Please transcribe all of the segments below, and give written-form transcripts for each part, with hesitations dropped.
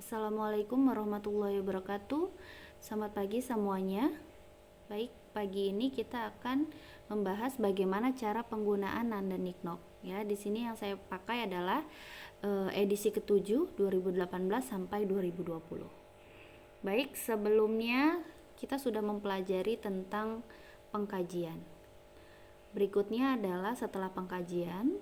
Assalamualaikum warahmatullahi wabarakatuh. Selamat pagi semuanya. Baik, pagi ini kita akan membahas bagaimana cara penggunaan Nanda Niknok. Ya, di sini yang saya pakai adalah edisi ke-7 2018 sampai 2020. Baik, sebelumnya kita sudah mempelajari tentang pengkajian. Berikutnya adalah setelah pengkajian,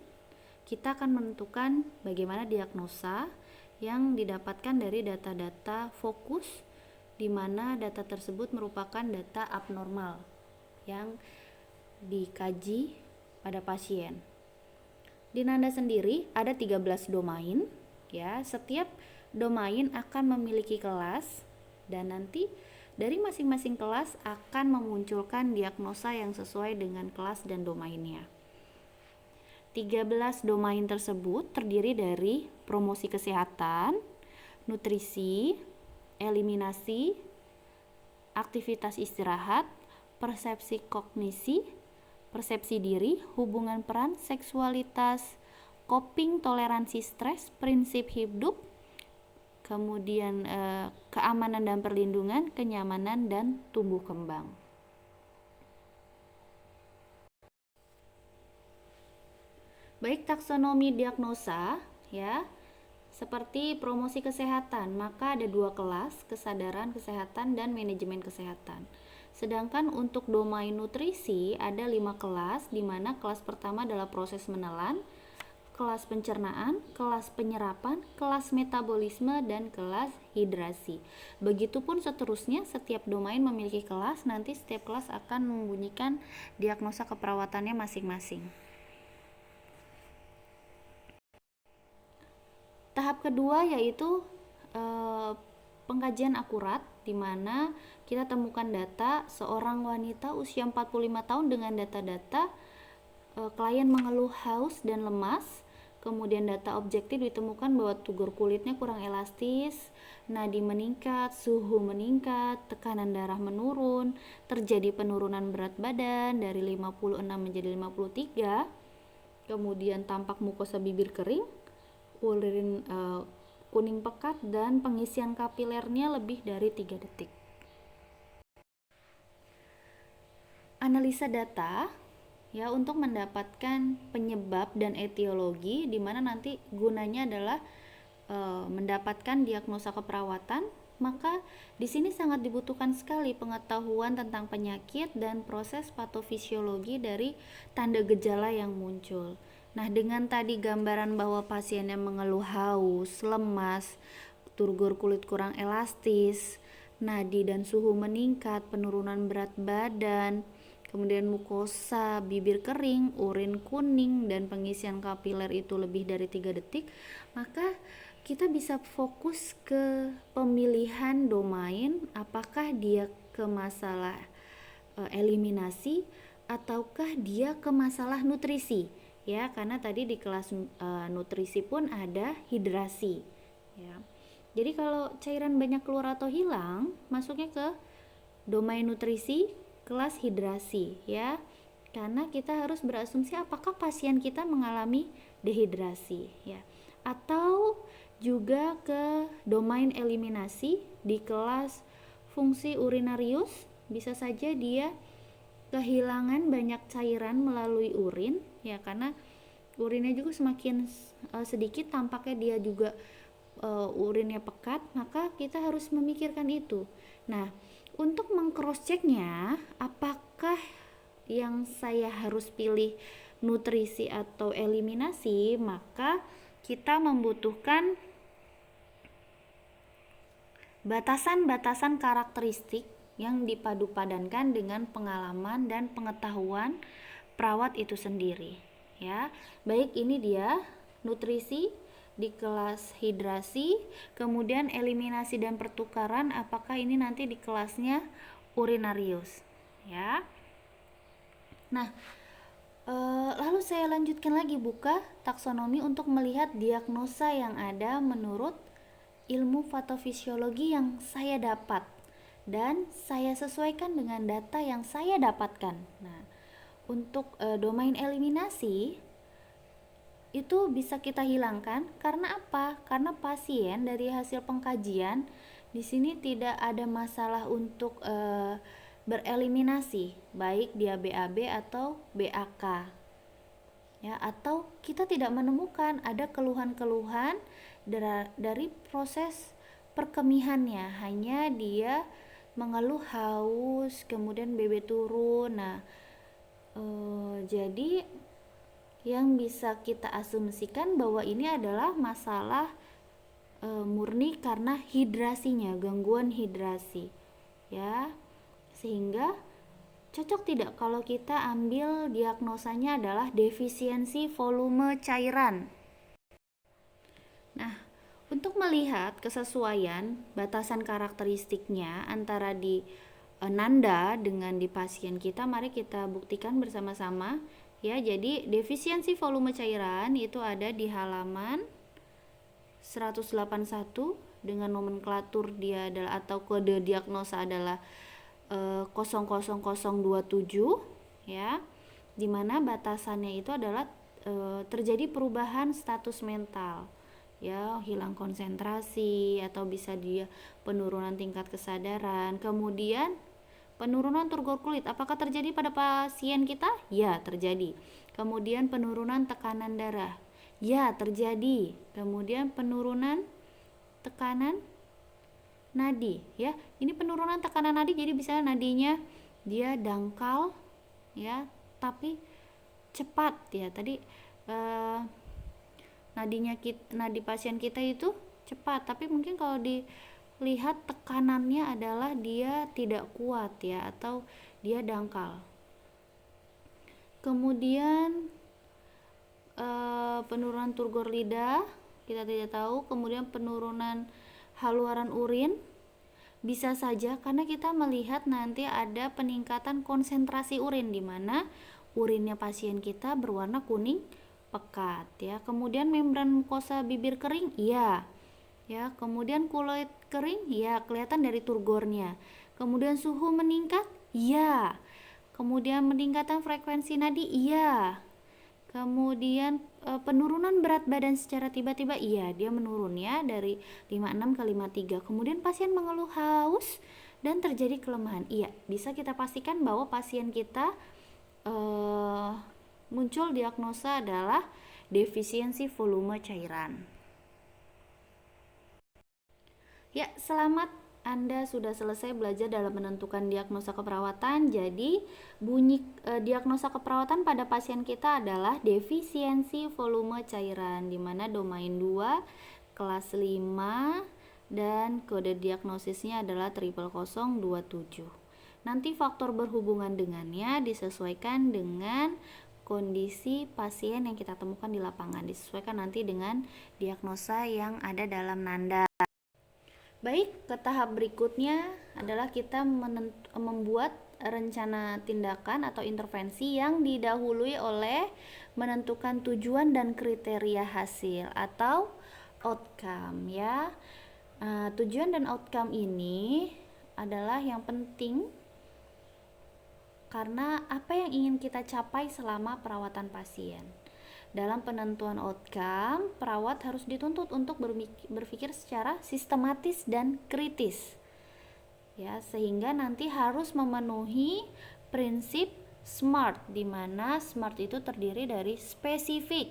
kita akan menentukan bagaimana diagnosa yang didapatkan dari data-data fokus, di mana data tersebut merupakan data abnormal yang dikaji pada pasien. Di Nanda sendiri ada 13 domain, ya. Setiap domain akan memiliki kelas dan nanti dari masing-masing kelas akan memunculkan diagnosa yang sesuai dengan kelas dan domainnya. 13 domain tersebut terdiri dari promosi kesehatan, nutrisi, eliminasi, aktivitas istirahat, persepsi kognisi, persepsi diri, hubungan peran, seksualitas, coping, toleransi stres, prinsip hidup, kemudian keamanan dan perlindungan, kenyamanan, dan tumbuh kembang. Baik, taksonomi diagnosa, ya, seperti promosi kesehatan, maka ada dua kelas, kesadaran kesehatan dan manajemen kesehatan. Sedangkan untuk domain nutrisi ada 5 kelas, di mana kelas pertama adalah proses menelan, kelas pencernaan, kelas penyerapan, kelas metabolisme, dan kelas hidrasi. Begitupun seterusnya, setiap domain memiliki kelas, nanti setiap kelas akan membunyikan diagnosa keperawatannya masing-masing. Tahap kedua yaitu pengkajian akurat, di mana kita temukan data seorang wanita usia 45 tahun dengan data-data klien mengeluh haus dan lemas. Kemudian data objektif ditemukan bahwa tugur kulitnya kurang elastis, nadi meningkat, suhu meningkat, tekanan darah menurun, terjadi penurunan berat badan dari 56 menjadi 53, kemudian tampak mukosa bibir kering, urin kuning pekat, dan pengisian kapilernya lebih dari 3 detik. Analisa data, ya, untuk mendapatkan penyebab dan etiologi, di mana nanti gunanya adalah mendapatkan diagnosa keperawatan. Maka di sini sangat dibutuhkan sekali pengetahuan tentang penyakit dan proses patofisiologi dari tanda gejala yang muncul. Nah, dengan tadi gambaran bahwa pasiennya mengeluh haus, lemas, turgor kulit kurang elastis, nadi dan suhu meningkat, penurunan berat badan, kemudian mukosa, bibir kering, urin kuning, dan pengisian kapiler itu lebih dari 3 detik, maka kita bisa fokus ke pemilihan domain, apakah dia ke masalah eliminasi ataukah dia ke masalah nutrisi, ya, karena tadi di kelas nutrisi pun ada hidrasi, ya. Jadi kalau cairan banyak keluar atau hilang, masuknya ke domain nutrisi kelas hidrasi, ya, karena kita harus berasumsi apakah pasien kita mengalami dehidrasi, ya, atau juga ke domain eliminasi di kelas fungsi urinarius, bisa saja dia kehilangan banyak cairan melalui urin, ya, karena urinnya juga semakin sedikit, tampaknya dia juga urinnya pekat, maka kita harus memikirkan itu. Nah, untuk mengcross checknya, apakah yang saya harus pilih nutrisi atau eliminasi, maka kita membutuhkan batasan-batasan karakteristik yang dipadu-padankan dengan pengalaman dan pengetahuan perawat itu sendiri, ya. Baik, ini dia nutrisi di kelas hidrasi, kemudian eliminasi dan pertukaran, apakah ini nanti di kelasnya urinarius, ya. Nah, lalu saya lanjutkan lagi buka taksonomi untuk melihat diagnosa yang ada menurut ilmu patofisiologi yang saya dapat dan saya sesuaikan dengan data yang saya dapatkan. Nah, untuk domain eliminasi, itu bisa kita hilangkan. Karena apa? Karena pasien dari hasil pengkajian di sini tidak ada masalah untuk bereliminasi, baik dia BAB atau BAK, ya, atau kita tidak menemukan ada keluhan-keluhan dari proses perkemihannya, hanya dia mengeluh haus, kemudian BB turun. Nah, jadi yang bisa kita asumsikan bahwa ini adalah masalah murni karena hidrasinya, gangguan hidrasi, ya. Sehingga cocok tidak kalau kita ambil diagnosanya adalah defisiensi volume cairan. Nah, untuk melihat kesesuaian batasan karakteristiknya antara di nanda dengan di pasien kita, mari kita buktikan bersama-sama, ya. Jadi defisiensi volume cairan itu ada di halaman 181 dengan nomenklatur dia adalah, atau kode diagnosa adalah 00027, ya, dimana batasannya itu adalah terjadi perubahan status mental, ya, hilang konsentrasi, atau bisa dia penurunan tingkat kesadaran, kemudian penurunan turgor kulit. Apakah terjadi pada pasien kita? Ya, terjadi. Kemudian penurunan tekanan darah, ya, terjadi. Kemudian penurunan tekanan nadi, ya. Ini penurunan tekanan nadi, jadi bisa nadinya dia dangkal, ya, tapi cepat, ya. Tadi nadi pasien kita itu cepat, tapi mungkin kalau dilihat tekanannya adalah dia tidak kuat, ya, atau dia dangkal. Kemudian penurunan turgor lidah kita tidak tahu. Kemudian penurunan haluaran urin bisa saja karena kita melihat nanti ada peningkatan konsentrasi urin, di mana urinnya pasien kita berwarna kuning pekat, ya. Kemudian membran mukosa bibir kering, iya, ya. Kemudian kulit kering, ya, kelihatan dari turgornya. Kemudian suhu meningkat, iya. Kemudian peningkatan frekuensi nadi, iya. Kemudian penurunan berat badan secara tiba-tiba, iya, dia menurun, ya, dari 56 ke 53. Kemudian pasien mengeluh haus dan terjadi kelemahan, iya. Bisa kita pastikan bahwa pasien kita muncul diagnosa adalah defisiensi volume cairan. Ya, selamat, Anda sudah selesai belajar dalam menentukan diagnosa keperawatan. Jadi, bunyi diagnosa keperawatan pada pasien kita adalah defisiensi volume cairan, di mana domain 2, kelas 5, dan kode diagnosisnya adalah 00027. Nanti faktor berhubungan dengannya disesuaikan dengan kondisi pasien yang kita temukan di lapangan, disesuaikan nanti dengan diagnosa yang ada dalam nanda. Baik, ke tahap berikutnya adalah kita membuat rencana tindakan atau intervensi yang didahului oleh menentukan tujuan dan kriteria hasil atau outcome, ya. Tujuan dan outcome ini adalah yang penting karena apa yang ingin kita capai selama perawatan pasien. Dalam penentuan outcome, perawat harus dituntut untuk berpikir secara sistematis dan kritis, ya, sehingga nanti harus memenuhi prinsip SMART, di mana SMART itu terdiri dari spesifik,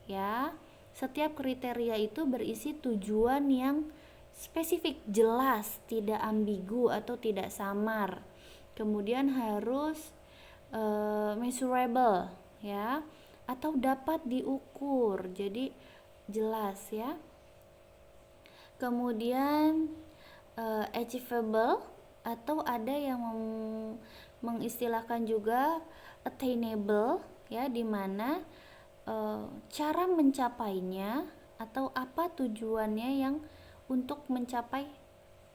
ya. Setiap kriteria itu berisi tujuan yang spesifik, jelas, tidak ambigu atau tidak samar. Kemudian harus measurable, ya, atau dapat diukur, jadi jelas, ya. Kemudian achievable, atau ada yang mengistilahkan juga attainable, ya, dimana cara mencapainya atau apa tujuannya yang untuk mencapai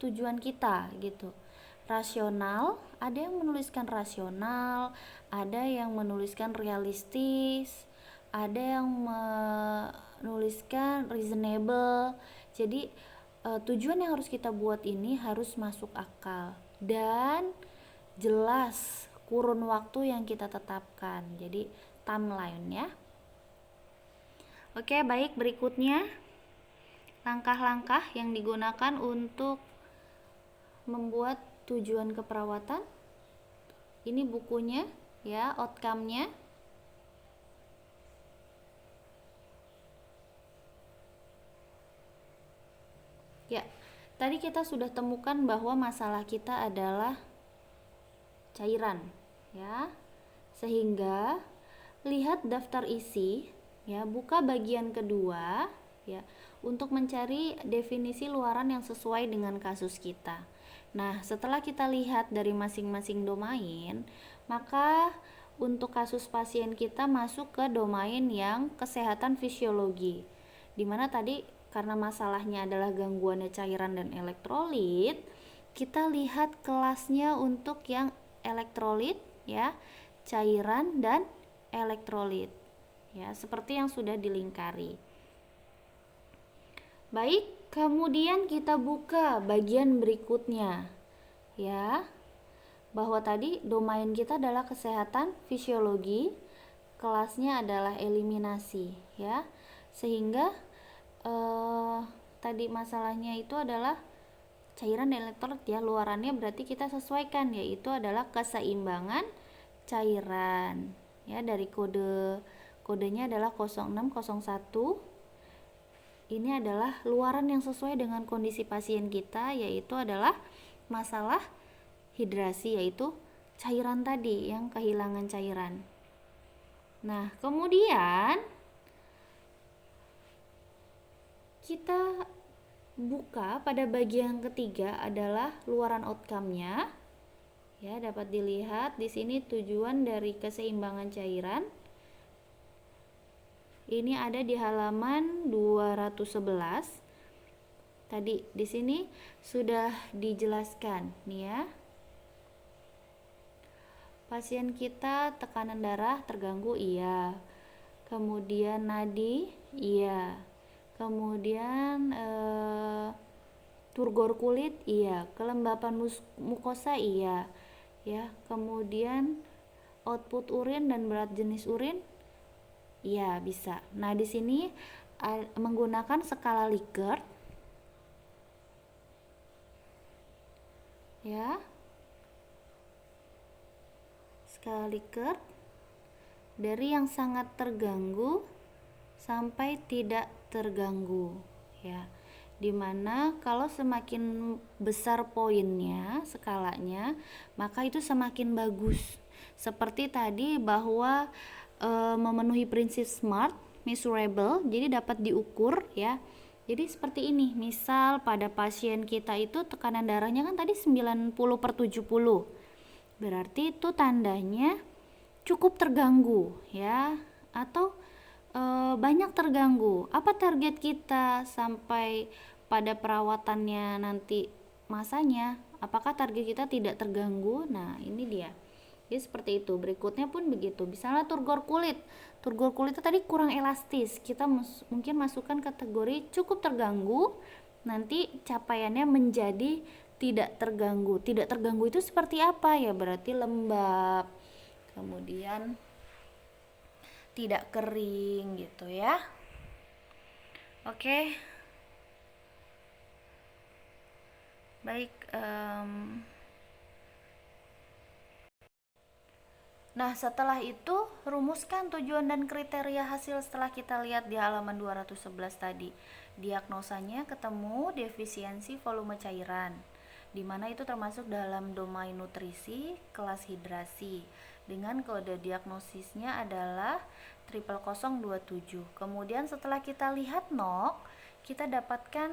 tujuan kita, gitu. Rasional, ada yang menuliskan rasional, ada yang menuliskan realistis, ada yang menuliskan reasonable. Jadi tujuan yang harus kita buat ini harus masuk akal dan jelas kurun waktu yang kita tetapkan, jadi timeline, ya. Oke, baik, berikutnya langkah-langkah yang digunakan untuk membuat tujuan keperawatan. Ini bukunya ya, outcome-nya. Ya, tadi kita sudah temukan bahwa masalah kita adalah cairan, ya. Sehingga lihat daftar isi, ya, buka bagian kedua, ya, untuk mencari definisi luaran yang sesuai dengan kasus kita. Nah, setelah kita lihat dari masing-masing domain, maka untuk kasus pasien kita masuk ke domain yang kesehatan fisiologi, dimana tadi karena masalahnya adalah gangguannya cairan dan elektrolit, kita lihat kelasnya untuk yang elektrolit, ya, cairan dan elektrolit, ya, seperti yang sudah dilingkari. Baik, kemudian kita buka bagian berikutnya, ya, bahwa tadi domain kita adalah kesehatan fisiologi, kelasnya adalah eliminasi, ya, sehingga tadi masalahnya itu adalah cairan dan elektrolit, ya, luarannya berarti kita sesuaikan, yaitu adalah keseimbangan cairan, ya, dari kodenya adalah 0601. Ini adalah luaran yang sesuai dengan kondisi pasien kita, yaitu adalah masalah hidrasi, yaitu cairan tadi yang kehilangan cairan. Nah, kemudian kita buka pada bagian ketiga adalah luaran outcome-nya. Ya, dapat dilihat di sini tujuan dari keseimbangan cairan. Ini ada di halaman 211. Tadi di sini sudah dijelaskan nih, ya. Pasien kita tekanan darah terganggu, iya. Kemudian nadi, iya. Kemudian turgor kulit, iya. Kelembapan mukosa, iya. Ya, kemudian output urin dan berat jenis urin, iya, bisa. Nah, di sini menggunakan skala Likert, ya. Skala Likert dari yang sangat terganggu sampai tidak terganggu, ya. Dimana kalau semakin besar poinnya, skalanya, maka itu semakin bagus. Seperti tadi bahwa memenuhi prinsip SMART, measurable, jadi dapat diukur, ya. Jadi seperti ini, misal pada pasien kita itu tekanan darahnya kan tadi 90/70, berarti itu tandanya cukup terganggu, ya, atau banyak terganggu. Apa target kita sampai pada perawatannya nanti masanya? Apakah target kita tidak terganggu? Nah, ini dia. Jadi seperti itu. Berikutnya pun begitu. Misalnya turgor kulit. Turgor kulit itu tadi kurang elastis. Kita mungkin masukkan kategori cukup terganggu. Nanti capaiannya menjadi tidak terganggu. Tidak terganggu itu seperti apa? Ya berarti lembab. Kemudian tidak kering gitu, ya. Oke. Baik, nah, setelah itu rumuskan tujuan dan kriteria hasil setelah kita lihat di halaman 211 tadi. Diagnosanya ketemu defisiensi volume cairan, di mana itu termasuk dalam domain nutrisi, kelas hidrasi. Dengan kode diagnosisnya adalah 00027. Kemudian setelah kita lihat NOC, kita dapatkan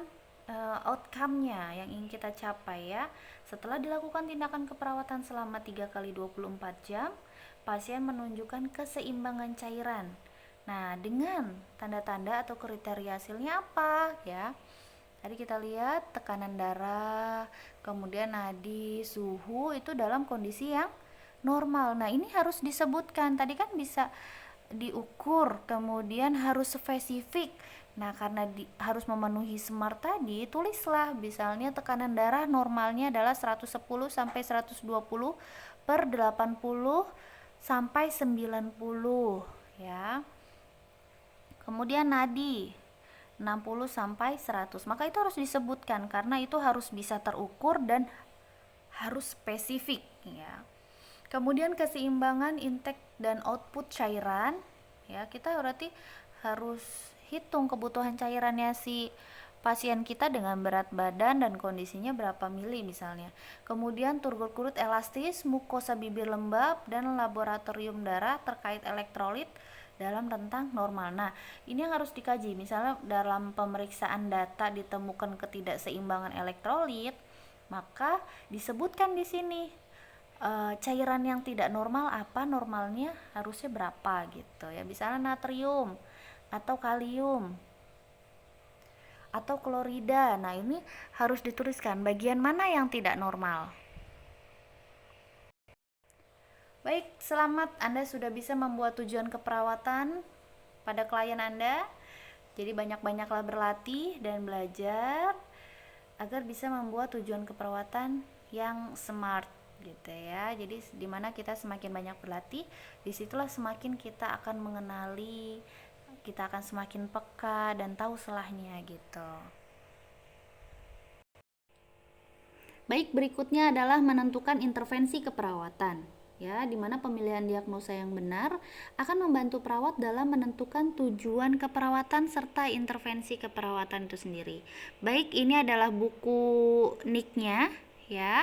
outcome-nya yang ingin kita capai, ya. Setelah dilakukan tindakan keperawatan selama 3 kali 24 jam, pasien menunjukkan keseimbangan cairan. Nah, dengan tanda-tanda atau kriteria hasilnya apa, ya? Tadi kita lihat tekanan darah, kemudian nadi, suhu itu dalam kondisi yang normal. Nah, ini harus disebutkan. Tadi kan bisa diukur, kemudian harus spesifik. Nah, karena harus memenuhi SMART tadi, tulislah misalnya tekanan darah normalnya adalah 110 sampai 120 per 80 sampai 90, ya. Kemudian nadi 60 sampai 100. Maka itu harus disebutkan karena itu harus bisa terukur dan harus spesifik ya. Kemudian keseimbangan intake dan output cairan ya, kita berarti harus hitung kebutuhan cairannya si pasien kita dengan berat badan dan kondisinya berapa mili misalnya. Kemudian turgor kurut elastis, mukosa bibir lembab, dan laboratorium darah terkait elektrolit dalam rentang normal. Nah, ini yang harus dikaji. Misalnya dalam pemeriksaan data ditemukan ketidakseimbangan elektrolit, maka disebutkan di sini cairan yang tidak normal apa, normalnya harusnya berapa gitu ya. Misalnya natrium atau kalium atau klorida. Nah, ini harus dituliskan bagian mana yang tidak normal. Baik, selamat, Anda sudah bisa membuat tujuan keperawatan pada klien Anda. Jadi banyak-banyaklah berlatih dan belajar agar bisa membuat tujuan keperawatan yang smart gitu ya. Jadi dimana kita semakin banyak berlatih, disitulah semakin kita akan mengenali, kita akan semakin peka dan tahu salahnya gitu. Baik, berikutnya adalah menentukan intervensi keperawatan. Ya, di mana pemilihan diagnosa yang benar akan membantu perawat dalam menentukan tujuan keperawatan serta intervensi keperawatan itu sendiri. Baik, ini adalah buku NIK-nya ya.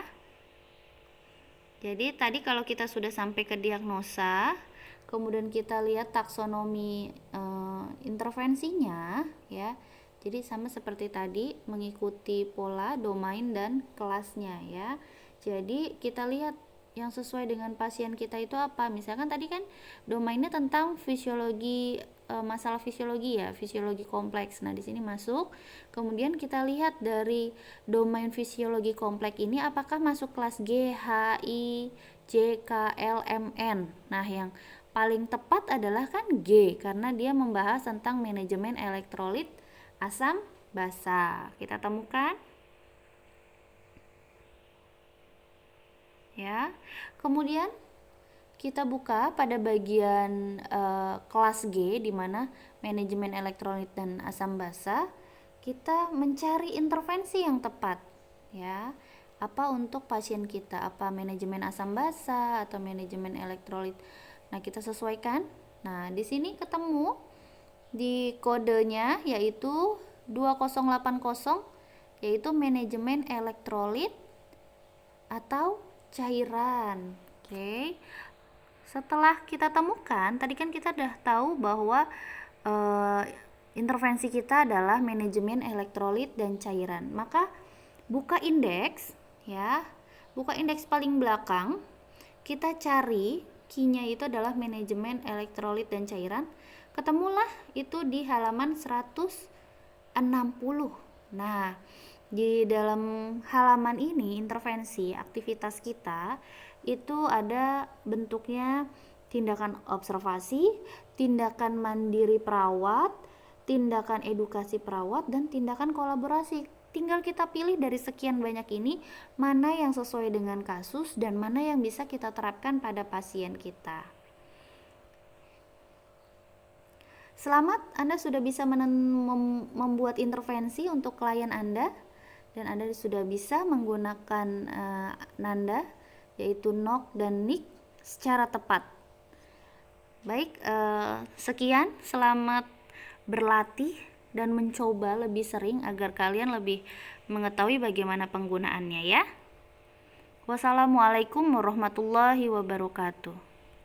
Jadi tadi kalau kita sudah sampai ke diagnosa, kemudian kita lihat taksonomi intervensinya ya. Jadi sama seperti tadi, mengikuti pola, domain, dan kelasnya ya. Jadi kita lihat yang sesuai dengan pasien kita itu apa. Misalkan tadi kan domainnya tentang fisiologi, masalah fisiologi ya, fisiologi kompleks. Nah, di sini masuk. Kemudian kita lihat dari domain fisiologi kompleks ini apakah masuk kelas G, H, I, J, K, L, M, N. Nah, yang paling tepat adalah kan G karena dia membahas tentang manajemen elektrolit asam basa. Kita temukan ya. Kemudian kita buka pada bagian kelas G di mana manajemen elektrolit dan asam basa. Kita mencari intervensi yang tepat ya. Apa untuk pasien kita? Apa manajemen asam basa atau manajemen elektrolit? Nah, kita sesuaikan. Nah, di sini ketemu di kodenya yaitu 2080, yaitu manajemen elektrolit atau cairan. Oke. Setelah kita temukan, tadi kan kita udah tahu bahwa intervensi kita adalah manajemen elektrolit dan cairan. Maka buka indeks ya. Buka indeks paling belakang. Kita cari key-nya itu adalah manajemen elektrolit dan cairan. Ketemulah itu di halaman 160. Nah, di dalam halaman ini intervensi aktivitas kita itu ada bentuknya tindakan observasi, tindakan mandiri perawat, tindakan edukasi perawat, dan tindakan kolaborasi. Tinggal kita pilih dari sekian banyak ini mana yang sesuai dengan kasus dan mana yang bisa kita terapkan pada pasien kita. Selamat, Anda sudah bisa membuat intervensi untuk klien Anda dan Anda sudah bisa menggunakan nanda yaitu NOC dan NIC secara tepat. Baik, sekian, selamat berlatih dan mencoba lebih sering agar kalian lebih mengetahui bagaimana penggunaannya ya. Wassalamualaikum warahmatullahi wabarakatuh.